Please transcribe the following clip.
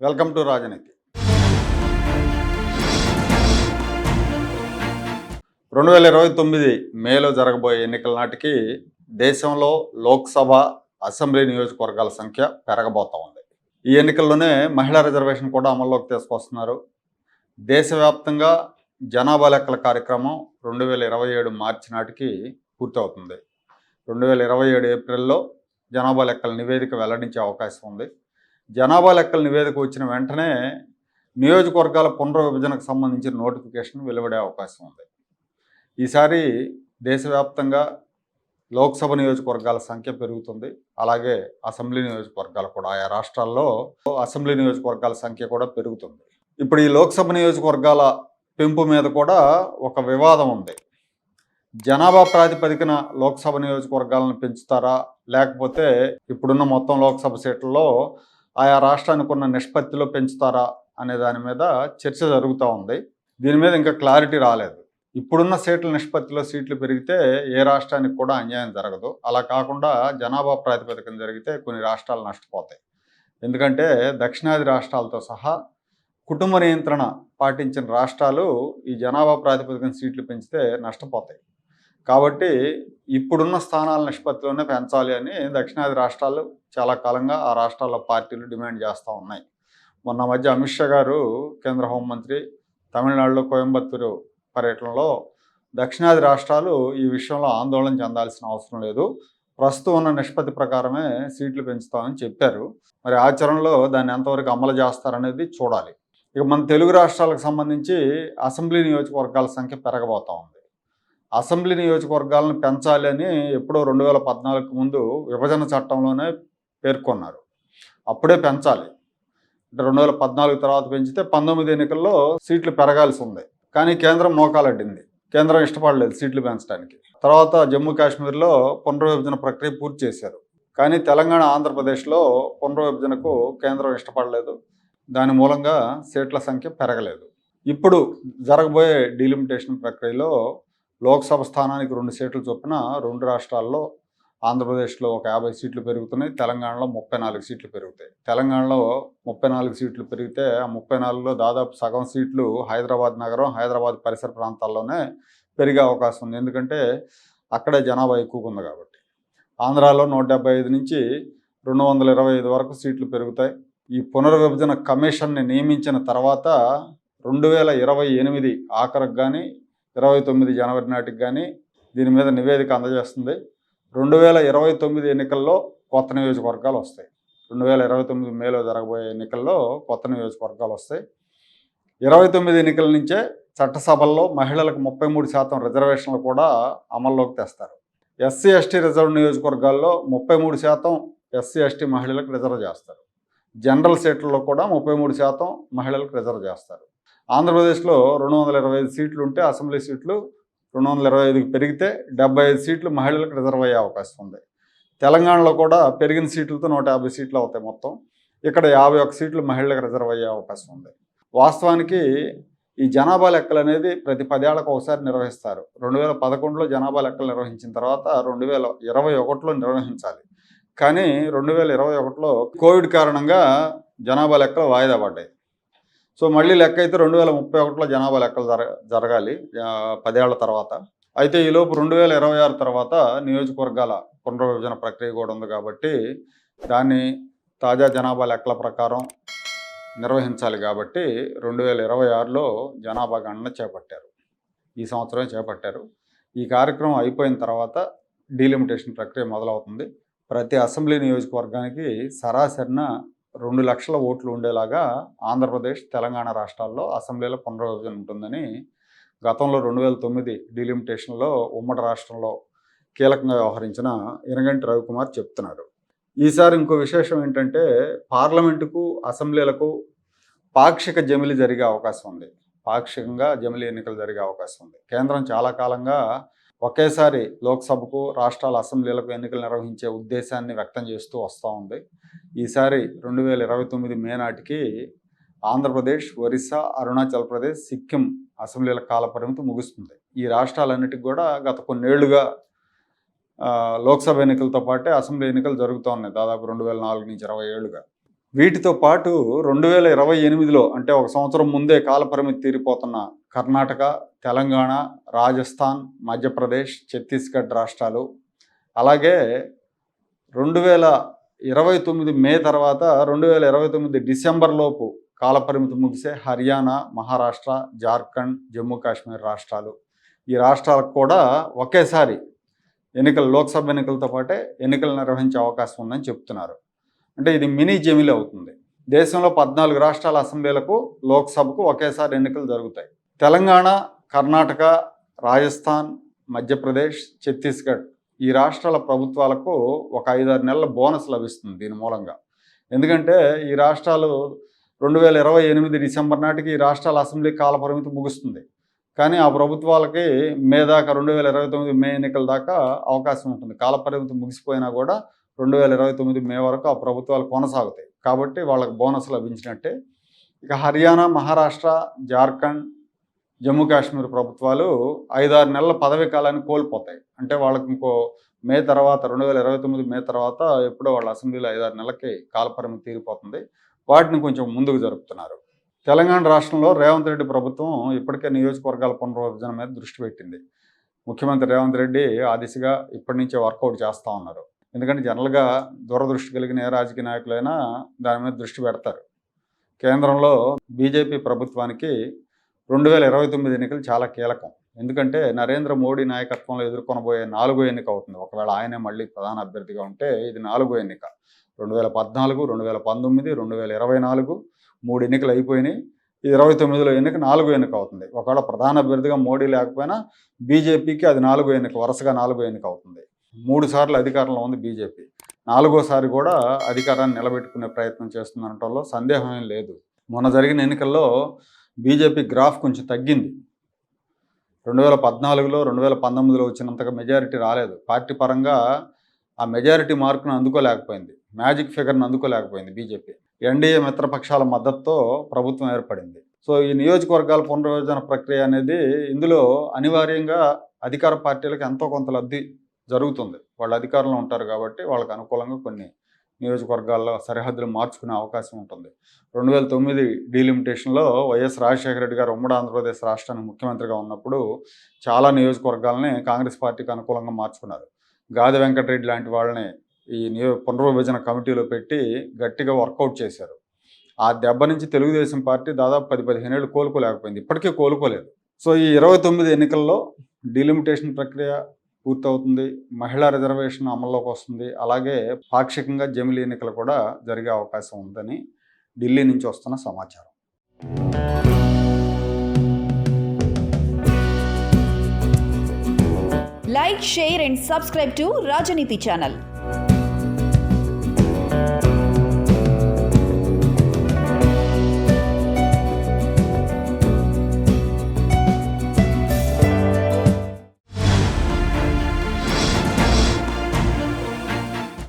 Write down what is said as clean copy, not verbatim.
Welcome to రాజనీతి. 2029 మేలో జరగబోయే ఎన్నికల నాటికి దేశంలో లోక్సభ, అసెంబ్లీ నియోజకవర్గాల సంఖ్య పెరగబోతా ఉంది. ఈ ఎన్నికల్లోనే మహిళా రిజర్వేషన్ కూడా అమల్లోకి తీసుకొస్తున్నారు. దేశవ్యాప్తంగా జనాభా లెక్కల కార్యక్రమం 2027 మార్చి నాటికి పూర్తవుతుంది. 2027 ఏప్రిల్లో జనాభా లెక్కల నివేదిక వెల్లడించే అవకాశం ఉంది. జనాభా లెక్కల నివేదిక వచ్చిన వెంటనే నియోజకవర్గాల పునర్విభజనకు సంబంధించిన నోటిఫికేషన్ వెలువడే అవకాశం ఉంది. ఈసారి దేశవ్యాప్తంగా లోక్సభ నియోజకవర్గాల సంఖ్య పెరుగుతుంది. అలాగే అసెంబ్లీ నియోజకవర్గాలు కూడా ఆయా రాష్ట్రాల్లో అసెంబ్లీ నియోజకవర్గాల సంఖ్య కూడా పెరుగుతుంది. ఇప్పుడు ఈ లోక్సభ నియోజకవర్గాల పెంపు మీద కూడా ఒక వివాదం ఉంది. జనాభా ప్రాతిపదికన లోక్సభ నియోజకవర్గాలను పెంచుతారా, లేకపోతే ఇప్పుడున్న మొత్తం లోక్సభ సీట్లలో ఆయా రాష్ట్రానికి ఉన్న నిష్పత్తిలో పెంచుతారా అనే దాని మీద చర్చ జరుగుతూ ఉంది. దీని మీద ఇంకా క్లారిటీ రాలేదు. ఇప్పుడున్న సీట్ల నిష్పత్తిలో సీట్లు పెరిగితే ఏ రాష్ట్రానికి కూడా అన్యాయం జరగదు. అలా కాకుండా జనాభా ప్రాతిపదికన జరిగితే కొన్ని రాష్ట్రాలు నష్టపోతాయి. ఎందుకంటే దక్షిణాది రాష్ట్రాలతో సహా కుటుంబ నియంత్రణ పాటించిన రాష్ట్రాలు ఈ జనాభా ప్రాతిపదికన సీట్లు పెంచితే నష్టపోతాయి. కాబట్టి ఇప్పుడున్న స్థానాల నిష్పత్తిలోనే పెంచాలి అని దక్షిణాది రాష్ట్రాలు చాలా కాలంగా ఆ రాష్ట్రాల్లో పార్టీలు డిమాండ్ చేస్తూ ఉన్నాయి. మొన్న మధ్య అమిత్ షా గారు కేంద్ర హోంమంత్రి తమిళనాడులో కోయంబత్తూరు పర్యటనలో దక్షిణాది రాష్ట్రాలు ఈ విషయంలో ఆందోళన చెందాల్సిన అవసరం లేదు, ప్రస్తుతం ఉన్న నిష్పత్తి ప్రకారమే సీట్లు పెంచుతామని చెప్పారు. మరి ఆచరణలో దాన్ని ఎంతవరకు అమలు చేస్తారనేది చూడాలి. ఇక మన తెలుగు రాష్ట్రాలకు సంబంధించి అసెంబ్లీ నియోజకవర్గాల సంఖ్య పెరగబోతూ ఉంది. అసెంబ్లీ నియోజకవర్గాలను పెంచాలి అని ఎప్పుడో 2014 ముందు విభజన చట్టంలోనే పేర్కొన్నారు. అప్పుడే పెంచాలి అంటే 2014 తర్వాత పెంచితే 19 ఎన్నికల్లో సీట్లు పెరగాల్సి ఉంది. కానీ కేంద్రం మోకాలడ్డింది. కేంద్రం ఇష్టపడలేదు సీట్లు పెంచడానికి. తర్వాత జమ్మూ కాశ్మీర్లో పునర్విభజన ప్రక్రియ పూర్తి చేశారు. కానీ తెలంగాణ, ఆంధ్రప్రదేశ్లో పునర్విభజనకు కేంద్రం ఇష్టపడలేదు. దాని మూలంగా సీట్ల సంఖ్య పెరగలేదు. ఇప్పుడు జరగబోయే డీలిమిటేషన్ ప్రక్రియలో లోక్సభ స్థానానికి 2 సీట్లు చొప్పున 2 రాష్ట్రాల్లో ఆంధ్రప్రదేశ్లో ఒక 50 సీట్లు పెరుగుతున్నాయి, తెలంగాణలో 34 సీట్లు పెరుగుతాయి. తెలంగాణలో 34 సీట్లు పెరిగితే ఆ 34లో దాదాపు సగం సీట్లు హైదరాబాద్ నగరం, హైదరాబాద్ పరిసర ప్రాంతాల్లోనే పెరిగే అవకాశం ఉంది. ఎందుకంటే అక్కడే జనాభా ఎక్కువగా ఉంది కాబట్టి. ఆంధ్రాలో 175 నుంచి 225 వరకు సీట్లు పెరుగుతాయి. ఈ పునర్విభజన కమిషన్ని నియమించిన తర్వాత 2028 ఆఖరికి కానీ 29 జనవరి నాటికి కానీ దీని మీద నివేదిక అందజేస్తుంది. 2029 ఎన్నికల్లో కొత్త నియోజకవర్గాలు వస్తాయి. 2029 మేలో జరగబోయే ఎన్నికల్లో కొత్త నియోజకవర్గాలు వస్తాయి. 29 ఎన్నికల నుంచే చట్టసభల్లో మహిళలకు 33% రిజర్వేషన్లు కూడా అమల్లోకి తెస్తారు. ఎస్సీ ఎస్టీ రిజర్వ్ నియోజకవర్గాల్లో 33% ఎస్సీ ఎస్టీ మహిళలకు రిజర్వ్ చేస్తారు. జనరల్ సీట్లలో కూడా 33% మహిళలకు రిజర్వ్ చేస్తారు. ఆంధ్రప్రదేశ్లో 225 సీట్లు ఉంటే అసెంబ్లీ సీట్లు 225కి పెరిగితే 75 సీట్లు మహిళలకు రిజర్వ్ అయ్యే అవకాశం ఉంది. తెలంగాణలో కూడా పెరిగిన సీట్లతో 150 సీట్లు అవుతాయి మొత్తం. ఇక్కడ 51 సీట్లు మహిళలకు రిజర్వ్ అయ్యే అవకాశం ఉంది. వాస్తవానికి ఈ జనాభా లెక్కలు అనేది ప్రతి 10 ఏళ్లకు ఒకసారి నిర్వహిస్తారు. 2011లో జనాభా లెక్కలు నిర్వహించిన తర్వాత 2021లో నిర్వహించాలి. కానీ 2021లో కోవిడ్ కారణంగా జనాభా లెక్కలు వాయిదా పడ్డాయి. సో మళ్ళీ లెక్క అయితే 2031లో జనాభా లెక్కలు జరగాలి 10 ఏళ్ల తర్వాత. అయితే ఈలోపు 2026 తర్వాత నియోజకవర్గాల పునర్విభజన ప్రక్రియ కూడా ఉంది కాబట్టి దాన్ని తాజా జనాభా లెక్కల ప్రకారం నిర్వహించాలి. కాబట్టి 2026లో జనాభా గణన చేపట్టారు. ఈ సంవత్సరమే చేపట్టారు. ఈ కార్యక్రమం అయిపోయిన తర్వాత డీలిమిటేషన్ ప్రక్రియ మొదలవుతుంది. ప్రతి అసెంబ్లీ నియోజకవర్గానికి సరాసరిన 2 లక్షల ఓట్లు ఉండేలాగా ఆంధ్రప్రదేశ్, తెలంగాణ రాష్ట్రాల్లో అసెంబ్లీలో పునర్విభజన ఉంటుందని గతంలో 2009 డీలిమిటేషన్లో ఉమ్మడి రాష్ట్రంలో కీలకంగా వ్యవహరించిన ఇనగంటి రవికుమార్ చెప్తున్నారు. ఈసారి ఇంకో విశేషం ఏంటంటే పార్లమెంటుకు, అసెంబ్లీలకు పాక్షిక జమిలి జరిగే అవకాశం ఉంది. పాక్షికంగా జమిలి ఎన్నికలు జరిగే అవకాశం ఉంది. కేంద్రం చాలా కాలంగా ఒకేసారి లోక్సభకు, రాష్ట్రాల అసెంబ్లీలకు ఎన్నికలు నిర్వహించే ఉద్దేశాన్ని వ్యక్తం చేస్తూ వస్తూ ఉంది. ఈసారి 2029 మే నాటికి ఆంధ్రప్రదేశ్, ఒరిస్సా, అరుణాచల్ ప్రదేశ్, సిక్కిం అసెంబ్లీల కాల పరిమితి ముగుస్తుంది. ఈ రాష్ట్రాలన్నిటికి కూడా గత కొన్నేళ్లుగా లోక్సభ ఎన్నికలతో పాటే అసెంబ్లీ ఎన్నికలు జరుగుతూ ఉన్నాయి. దాదాపు 2004 నుంచి 20 ఏళ్ళుగా. వీటితో పాటు 2028లో అంటే ఒక సంవత్సరం ముందే కాలపరిమితి తీరిపోతున్న కర్ణాటక, తెలంగాణ, రాజస్థాన్, మధ్యప్రదేశ్, ఛత్తీస్గఢ్ రాష్ట్రాలు, అలాగే 2029 మే తర్వాత 2029 డిసెంబర్ లోపు కాలపరిమితి ముగిసే హర్యానా, మహారాష్ట్ర, జార్ఖండ్, జమ్మూ కాశ్మీర్ రాష్ట్రాలు, ఈ రాష్ట్రాలకు కూడా ఒకేసారి ఎన్నికలు, లోక్సభ ఎన్నికలతో పాటే ఎన్నికలు నిర్వహించే అవకాశం ఉందని చెప్తున్నారు. అంటే ఇది మినీ జమిలీ అవుతుంది. దేశంలో 14 రాష్ట్రాల అసెంబ్లీలకు, లోక్సభకు ఒకేసారి ఎన్నికలు జరుగుతాయి. తెలంగాణ, కర్ణాటక, రాజస్థాన్, మధ్యప్రదేశ్, ఛత్తీస్గఢ్ ఈ రాష్ట్రాల ప్రభుత్వాలకు ఒక 5-6 నెలల బోనస్ లభిస్తుంది దీని మూలంగా. ఎందుకంటే ఈ రాష్ట్రాలు 2028 డిసెంబర్ నాటికి ఈ రాష్ట్రాల అసెంబ్లీ కాలపరిమితి ముగుస్తుంది. కానీ ఆ ప్రభుత్వాలకి మే దాకా 2029 మే ఎన్నికల దాకా అవకాశం ఉంటుంది. కాలపరిమితి ముగిసిపోయినా కూడా 2029 మే వరకు ఆ ప్రభుత్వాలు కొనసాగుతాయి. కాబట్టి వాళ్ళకి బోనస్ లభించినట్టే. ఇక హర్యానా, మహారాష్ట్ర, జార్ఖండ్, జమ్మూ కాశ్మీర్ ప్రభుత్వాలు 5-6 నెలల పదవీ కాలాన్ని కోల్పోతాయి. అంటే వాళ్ళకి ఇంకో మే తర్వాత 2029 మే తర్వాత ఎప్పుడో వాళ్ళ అసెంబ్లీలో 5-6 నెలలకి కాలపరిమితి తీరిపోతుంది. వాటిని కొంచెం ముందుకు జరుపుతున్నారు. తెలంగాణ రాష్ట్రంలో రేవంత్ రెడ్డి ప్రభుత్వం ఇప్పటికే నియోజకవర్గాల పునర్విభజన మీద దృష్టి పెట్టింది. ముఖ్యమంత్రి రేవంత్ రెడ్డి ఆ దిశగా ఇప్పటి నుంచే వర్కౌట్ చేస్తూ ఉన్నారు. ఎందుకంటే జనరల్గా దూరదృష్టి కలిగిన ఏ రాజకీయ నాయకులైనా దాని మీద దృష్టి పెడతారు. కేంద్రంలో బీజేపీ ప్రభుత్వానికి 2029 ఎన్నికలు చాలా కీలకం. ఎందుకంటే నరేంద్ర మోడీ నాయకత్వంలో ఎదుర్కొనబోయే 4వ ఎన్నిక అవుతుంది. ఒకవేళ ఆయనే మళ్ళీ ప్రధాన అభ్యర్థిగా ఉంటే ఇది 4వ ఎన్నిక. 2014, 2019, 2024 3 ఎన్నికలు అయిపోయినాయి. ఈ 29లో ఎన్నిక 4వ ఎన్నిక అవుతుంది. ఒకవేళ ప్రధాన అభ్యర్థిగా మోడీ లేకపోయినా బీజేపీకి అది 4వ ఎన్నిక, వరుసగా 4వ ఎన్నిక అవుతుంది. 3 సార్లు అధికారంలో ఉంది బీజేపీ. 4వసారి కూడా అధికారాన్ని నిలబెట్టుకునే ప్రయత్నం చేస్తుందనటంలో సందేహం ఏం లేదు. మొన్న జరిగిన ఎన్నికల్లో బీజేపీ గ్రాఫ్ కొంచెం తగ్గింది. 2014లో 2019లో వచ్చినంతగా మెజారిటీ రాలేదు. పార్టీ పరంగా ఆ మెజారిటీ మార్కును అందుకోలేకపోయింది, మ్యాజిక్ ఫిగర్ను అందుకోలేకపోయింది బీజేపీ. ఎన్డీఏ మిత్రపక్షాల మద్దతుతో ప్రభుత్వం ఏర్పడింది. సో ఈ నియోజకవర్గాల పునర్విభజన ప్రక్రియ అనేది ఇందులో అనివార్యంగా అధికార పార్టీలకు ఎంతో కొంత లబ్ధి జరుగుతుంది. వాళ్ళు అధికారంలో ఉంటారు కాబట్టి వాళ్ళకి అనుకూలంగా కొన్ని నియోజకవర్గాల్లో సరిహద్దులు మార్చుకునే అవకాశం ఉంటుంది. 2009 డీలిమిటేషన్లో వైఎస్ రాజశేఖర రెడ్డి గారు ఉమ్మడి ఆంధ్రప్రదేశ్ రాష్ట్రానికి ముఖ్యమంత్రిగా ఉన్నప్పుడు చాలా నియోజకవర్గాలని కాంగ్రెస్ పార్టీకి అనుకూలంగా మార్చుకున్నారు. గాది వెంకటరెడ్డి లాంటి వాళ్ళని ఈ పునర్విభజన కమిటీలో పెట్టి గట్టిగా వర్కౌట్ చేశారు. ఆ దెబ్బ నుంచి తెలుగుదేశం పార్టీ దాదాపు 10-15 ఏళ్ళు కోలుకోలేకపోయింది, ఇప్పటికీ కోలుకోలేదు. సో ఈ 29 ఎన్నికల్లో డీలిమిటేషన్ ప్రక్రియ పూర్తవుతుంది, మహిళా రిజర్వేషన్ అమల్లోకి వస్తుంది, అలాగే పాక్షికంగా జమిలీ ఎన్నికలు కూడా జరిగే అవకాశం ఉందని ఢిల్లీ నుంచి వస్తున్న సమాచారం. Like, share and subscribe to Rajaniti channel.